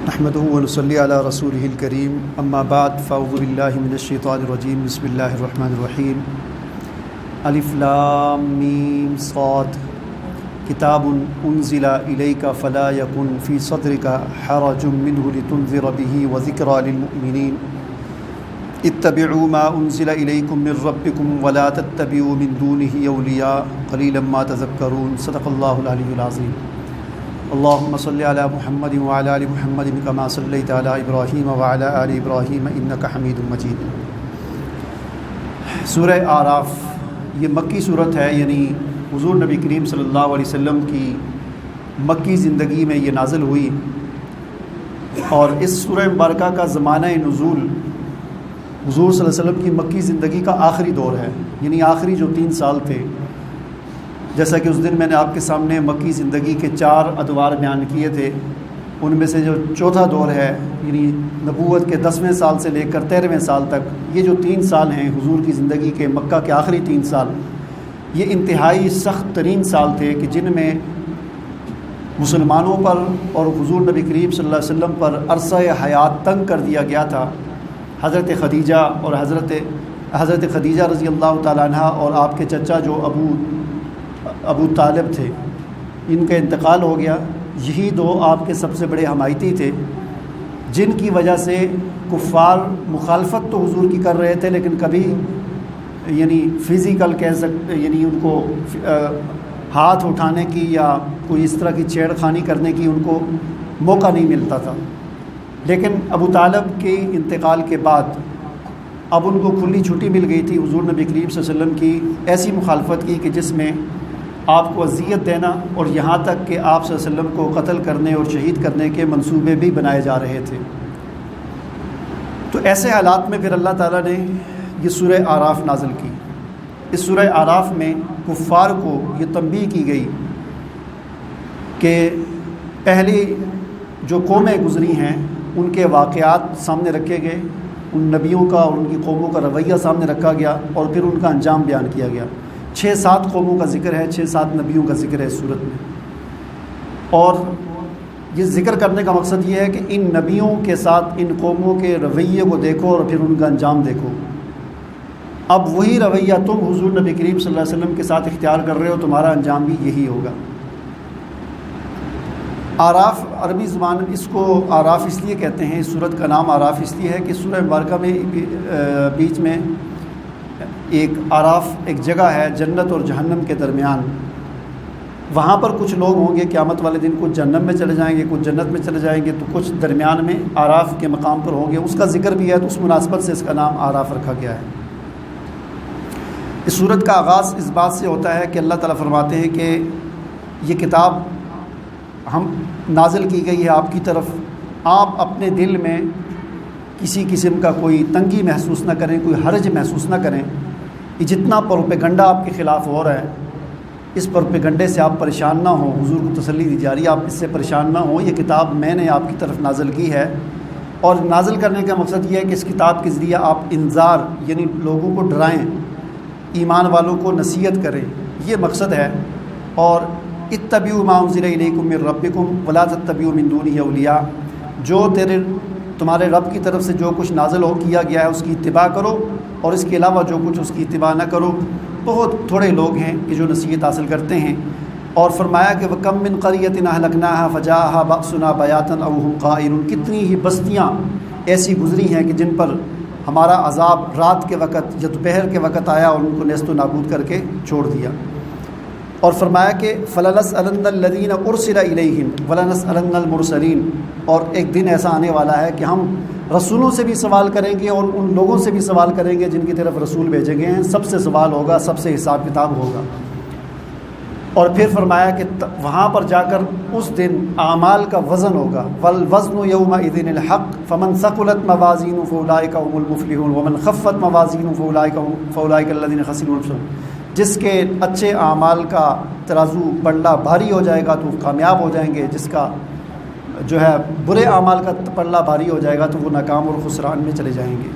نحمده ونصلي على رسوله الكريم اما بعد فاعوذ بالله من الشيطان الرجيم بسم الله الرحمن الرحيم الف لام میم صاد کتاب انزل الیک فلا یکن فی صدرک حرج منه لتنذر به وذکری للمؤمنین اتبعوا ما انزل الیکم من ربکم ولا تتبعوا من دونه اولیاء قلیلا ما تذکرون صدق اللہ العلی العظیم اللهم صل على محمد وعلى آل محمد كما صليت على إبراهيم وعلى آل إبراهيم إنك حميد مجيد۔ سورہ اعراف یہ مکی صورت ہے، یعنی حضور نبی کریم صلی اللہ علیہ وسلم کی مکی زندگی میں یہ نازل ہوئی، اور اس سورہ مبارکہ کا زمانہ نزول حضور صلی اللہ علیہ وسلم کی مکی زندگی کا آخری دور ہے، یعنی آخری جو 3 سال تھے۔ جیسا کہ اس دن میں نے آپ کے سامنے مکی زندگی کے 4 ادوار بیان کیے تھے، ان میں سے جو چوتھا دور ہے یعنی نبوت کے 10ویں سال سے لے کر 13ویں سال تک، یہ جو 3 سال ہیں حضور کی زندگی کے، مکہ کے آخری 3 سال، یہ انتہائی سخت ترین سال تھے کہ جن میں مسلمانوں پر اور حضور نبی کریم صلی اللہ علیہ وسلم پر عرصہ حیات تنگ کر دیا گیا تھا۔ حضرت خدیجہ اور حضرت خدیجہ رضی اللہ تعالیٰ عنہ اور آپ کے چچا جو ابو طالب تھے، ان کا انتقال ہو گیا۔ یہی 2 آپ کے سب سے بڑے حمایتی تھے، جن کی وجہ سے کفار مخالفت تو حضور کی کر رہے تھے، لیکن کبھی یعنی فزیکل یعنی ان کو ہاتھ اٹھانے کی یا کوئی اس طرح کی چھیڑ خانی کرنے کی ان کو موقع نہیں ملتا تھا۔ لیکن ابو طالب کے انتقال کے بعد اب ان کو کھلی چھٹی مل گئی تھی حضور نبی کریم صلی اللہ علیہ وسلم کی ایسی مخالفت کی کہ جس میں آپ کو اذیت دینا اور یہاں تک کہ آپ صلی اللہ علیہ وسلم کو قتل کرنے اور شہید کرنے کے منصوبے بھی بنائے جا رہے تھے۔ تو ایسے حالات میں پھر اللہ تعالیٰ نے یہ سورہ اعراف نازل کی۔ اس سورہ اعراف میں کفار کو یہ تنبیہ کی گئی کہ پہلی جو قومیں گزری ہیں ان کے واقعات سامنے رکھے گئے، ان نبیوں کا اور ان کی قوموں کا رویہ سامنے رکھا گیا، اور پھر ان کا انجام بیان کیا گیا۔ 6-7 قوموں کا ذکر ہے، 6-7 نبیوں کا ذکر ہے اس صورت میں، اور یہ ذکر کرنے کا مقصد یہ ہے کہ ان نبیوں کے ساتھ ان قوموں کے رویے کو دیکھو اور پھر ان کا انجام دیکھو۔ اب وہی رویہ تم حضور نبی کریم صلی اللہ علیہ وسلم کے ساتھ اختیار کر رہے ہو، تمہارا انجام بھی یہی ہوگا۔ اعراف عربی زبان اس کو اعراف اس لیے کہتے ہیں، اس سورت کا نام اعراف اس لیے ہے کہ سورہ مبارکہ میں بیچ میں ایک اعراف ایک جگہ ہے جنت اور جہنم کے درمیان، وہاں پر کچھ لوگ ہوں گے قیامت والے دن، کچھ جہنم میں چلے جائیں گے، کچھ جنت میں چلے جائیں گے، تو کچھ درمیان میں اعراف کے مقام پر ہوں گے، اس کا ذکر بھی ہے، تو اس مناسبت سے اس کا نام اعراف رکھا گیا ہے۔ اس سورت کا آغاز اس بات سے ہوتا ہے کہ اللہ تعالیٰ فرماتے ہیں کہ یہ کتاب ہم نازل کی گئی ہے آپ کی طرف، آپ اپنے دل میں کسی قسم کا کوئی تنگی محسوس نہ کریں، کوئی حرج محسوس نہ کریں۔ یہ جتنا پروپیگنڈا آپ کے خلاف ہو رہا ہے، اس پروپیگنڈے سے آپ پریشان نہ ہوں، حضور کو تسلی دی جا رہی ہے، آپ اس سے پریشان نہ ہوں۔ یہ کتاب میں نے آپ کی طرف نازل کی ہے، اور نازل کرنے کا مقصد یہ ہے کہ اس کتاب کے ذریعے آپ انذار یعنی لوگوں کو ڈرائیں، ایمان والوں کو نصیحت کریں، یہ مقصد ہے۔ اور اتبعوا ما انزل الیکم من ربکم ولا تتبعوا من دونہ اولیاء، جو تمہارے رب کی طرف سے جو کچھ نازل کیا گیا ہے اس کی اتباع کرو، اور اس کے علاوہ جو کچھ اس کی اتباع نہ کرو۔ بہت تھوڑے لوگ ہیں کہ جو نصیحت حاصل کرتے ہیں۔ اور فرمایا کہ وَكَم مِّن قَرْيَةٍ أَهْلَكْنَاهَا فَجَاءَهَا بَأْسُنَا بَيَاتًا أَوْ هُمْ قَائِلُونَ، کتنی ہی بستیاں ایسی گزری ہیں کہ جن پر ہمارا عذاب رات کے وقت یا دوپہر کے وقت آیا اور ان کو نیست و نابود کر کے چھوڑ دیا۔ اور فرمایا کہ فَلَنَسْأَلَنَّ الَّذِينَ أُرْسِلَ إِلَيْهِمْ وَلَنَسْأَلَنَّ الْمُرْسَلِينَ، اور ایک دن ایسا آنے والا ہے کہ ہم رسولوں سے بھی سوال کریں گے اور ان لوگوں سے بھی سوال کریں گے جن کی طرف رسول بھیجے گئے ہیں، سب سے سوال ہوگا، سب سے حساب کتاب ہوگا۔ اور پھر فرمایا کہ وہاں پر جا کر اس دن اعمال کا وزن ہوگا، وَالْوَزْنُ يَوْمَئِذٍ الْحَقُّ فَمَنْ ثَقُلَتْ مَوَازِينُهُ فَأُولَٰئِكَ هُمُ الْمُفْلِحُونَ وَمَنْ خَفَّتْ مَوَازِينُهُ فَأُولَٰئِكَ الَّذِينَ خَسِرُوا أَنفُسَهُمْ، جس کے اچھے اعمال کا ترازو پلڑا بھاری ہو جائے گا تو کامیاب ہو جائیں گے، جس کا جو ہے برے اعمال کا پلڑا بھاری ہو جائے گا تو وہ ناکام اور خسران میں چلے جائیں گے۔